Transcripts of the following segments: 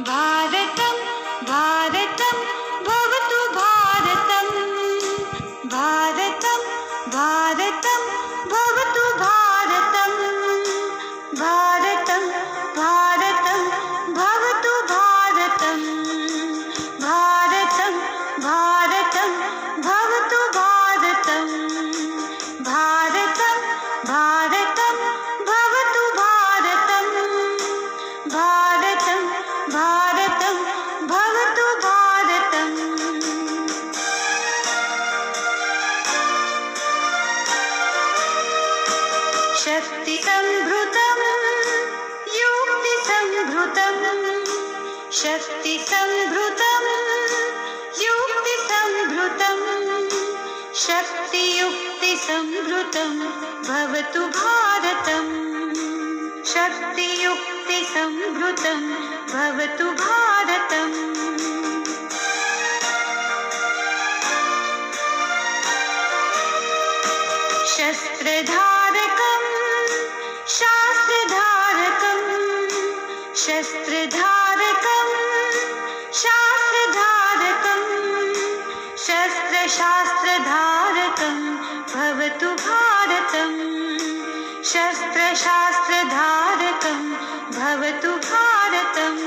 भारतं भारतं भवतु भारतं भारतं भारतं भवतु भारतं भारतं भारतं भवतु भारतं भारतं भारतं भवतु भारतं भारतं भारतं भवतु भारतं भारतं भारतं भवतु भारतम् शक्तिसंभृतं युक्तिसंभृतं शक्तिसंभृतं युक्तिसंभृतं शक्तियुक्तिसंभृतं भवतु भारतम् शक्तियुक्तिसंभृतं भवतु भारतम् शस्त्रधारकं शास्त्रधारकं शस्त्रधारकं शास्त्रधारकं शस्त्रशास्त्रधारकं भवतु भारतं शस्त्रशास्त्रधारकं भवतु भारतम्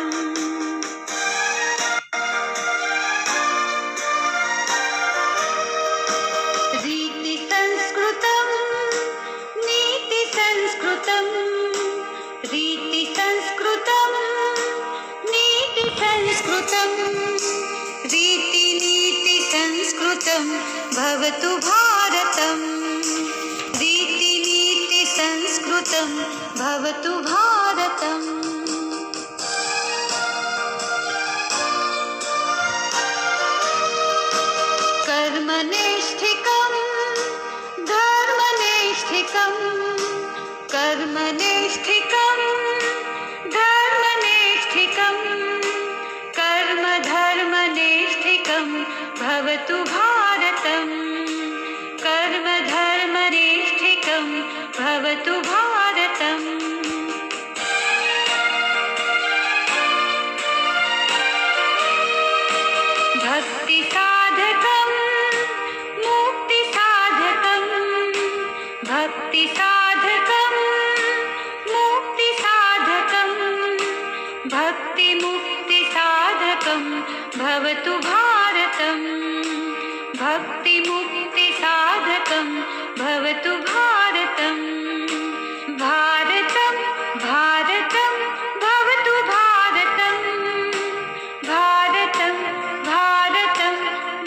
रीतिसंस्कृतं नीतिसंस्कृतं रीतिसंस्कृतं नीतिसंस्कृतं रीतिनीतिसंस्कृतं भवतु भारतम् रीतिनीतिसंस्कृतं भवतु भारतम् कर्मनिष्ठिकं धर्मनिष्ठिकं कर्मनिष्ठिकं धर्मनिष्ठिकं कर्मधर्मनिष्ठिकं भवतु भारतम् कर्मधर्मनिष्ठिकं भवतु भारतम् भक्तिसाधकं मुक्तिसाधकं भक्तिसाधकं मुक्तिसाधकं भक्तिमुक्तिसाधकं भवतु भारतम् भक्तिमुक्तिसाधकं भवतु भारतम् भारतं भारतं भवतु भारतं भारतं भारतं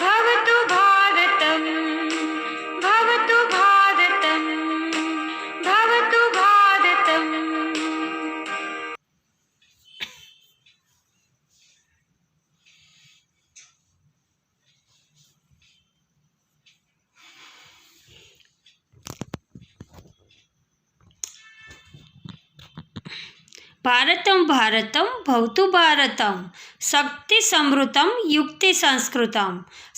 भवतु भारतं भवतु भारतं भवतु भारतम् भारतं भारतं भवतु भारतं शक्तिसंभृतं युक्तिसंस्कृतं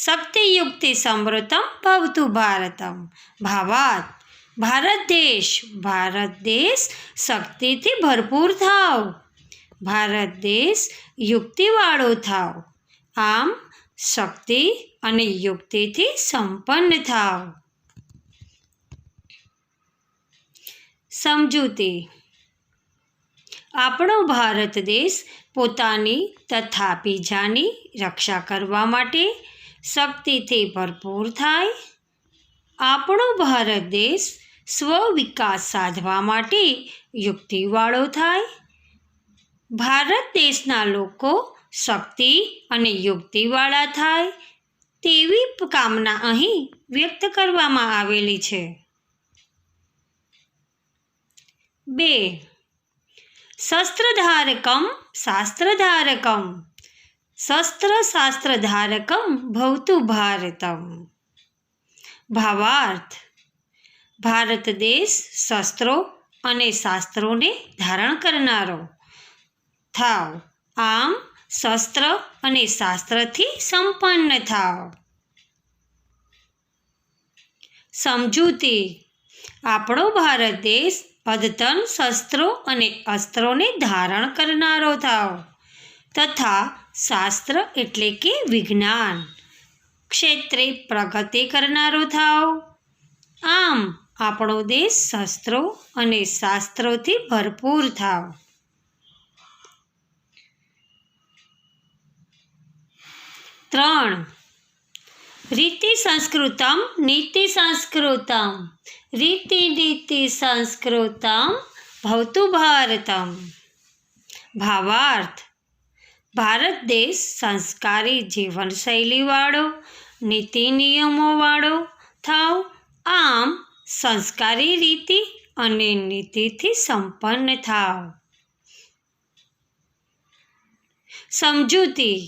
शक्तियुक्तिसंभृतं भवतु भारतं भावार्थ भारत देश શક્તિથી ભરપૂર થાવ ભારત દેશ યુક્તિવાળો થાવ આમ શક્તિ અને યુક્તિથી સંપન્ન થાવ સમજૂતી આપણો ભારત દેશ પોતાની તથા બીજાની રક્ષા કરવા માટે શક્તિથી ભરપૂર થાય આપણો ભારત દેશ સ્વવિકાસ સાધવા માટે યુક્તિવાળો થાય ભારત દેશના લોકો શક્તિ અને યુક્તિવાળા થાય તેવી કામના અહીં વ્યક્ત કરવામાં આવેલી છે 2 शस्त्रधारकं शास्त्रधारकं शस्त्रशास्त्रधारकं भवतु भारतम् भावार्थ भारत देश शस्त्रों અને શાસ્ત્રોને ધારણ કરનારો થાવ આમ શસ્ત્ર અને શાસ્ત્રથી સંપન્ન થાવ સમજૂતી આપણો ભારત દેશ અદ્યતન શસ્ત્રો અને અસ્ત્રોને ધારણ કરનારો થાવ તથા શાસ્ત્ર એટલે કે વિજ્ઞાન ક્ષેત્રે પ્રગતિ કરનારો થાવ. આમ આપણો દેશ શસ્ત્રો અને શાસ્ત્રોથી ભરપૂર થાવ. 3. રીતિ સંસ્કૃતમ નીતિ સંસ્કૃતમ રીતિ નીતિ સંસ્કૃતમ ભવતુ ભારતમ. ભાવાર્થ: ભારત દેશ સંસ્કારી જીવનશૈલીવાળો, નીતિ નિયમોવાળો થાવ. આમ સંસ્કારી રીતિ અને નીતિથી સંપન્ન થાવ. સમજૂતી: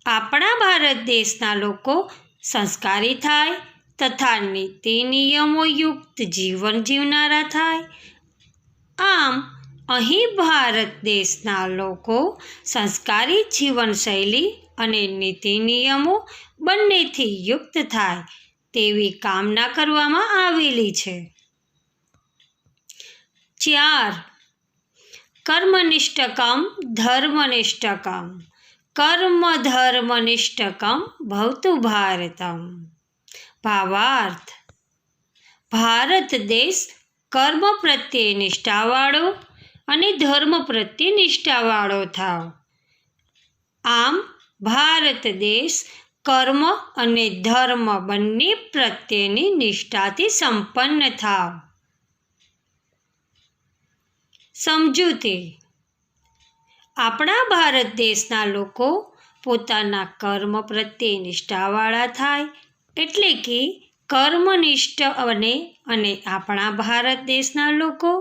આપણા ભારત દેશના લોકો સંસ્કારી થાય તથા નીતિ નિયમોયુક્ત જીવન જીવનારા થાય. આમ અહીં ભારત દેશના લોકો સંસ્કારી જીવનશૈલી અને નીતિ નિયમો બંનેથી યુક્ત થાય તેવી કામના કરવામાં આવેલી છે. 4. કર્મનિષ્ઠકમ ધર્મનિષ્ઠકમ કર્મ ધર્મનિષ્ઠકમ ભવતુ ભારતમ. ભાવાર્થ: ભારત દેશ કર્મ પ્રત્યે નિષ્ઠાવાળો અને ધર્મ પ્રત્યે નિષ્ઠાવાળો થાવ. આમ ભારત દેશ કર્મ અને ધર્મ બંને પ્રત્યેની નિષ્ઠાથી સંપન્ન થાવ. સમજૂતી: આપણા ભારત દેશના લોકો પોતાના કર્મ પ્રત્યે નિષ્ઠાવાળા થાય એટલે કે કર્મનિષ્ઠ બને અને આપણા ભારત દેશના લોકો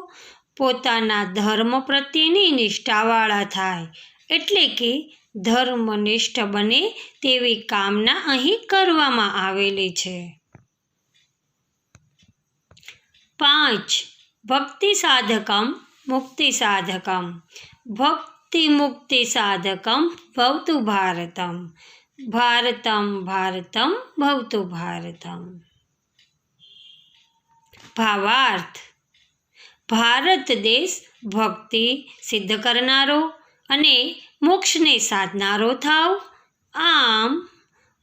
પોતાના ધર્મ પ્રત્યેની નિષ્ઠાવાળા થાય એટલે કે ધર્મનિષ્ઠ બને તેવી કામના અહીં કરવામાં આવેલી છે. 5. ભક્તિ સાધકમ મુક્તિ સાધકમ ભક્તિ મુક્તિ સાધકમ ભવતુ ભારતમ. ભારતમ ભારતમ ભવતુ ભારતમ. ભાવાર્થ: ભારત દેશ ભક્તિ સિદ્ધ કરનારો અને મોક્ષને સાધનારો થાવ. આમ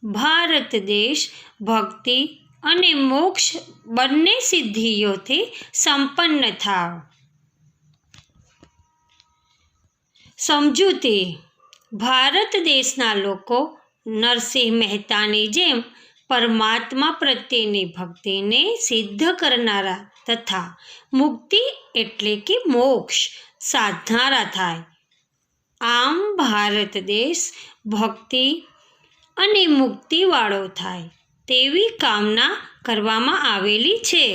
ભારત દેશ ભક્તિ અને મોક્ષ બંને સિદ્ધિઓથી સંપન્ન થાવ. સમજૂતી: ભારત દેશના લોકો નરસિંહ મહેતાની જેમ પરમાત્મા પ્રત્યેની ભક્તિને સિદ્ધ કરનારા તથા મુક્તિ એટલે કે મોક્ષ સાધનારા થાય. આમ ભારત દેશ ભક્તિ અને મુક્તિવાળો થાય તેવી કામના કરવામાં આવેલી છે.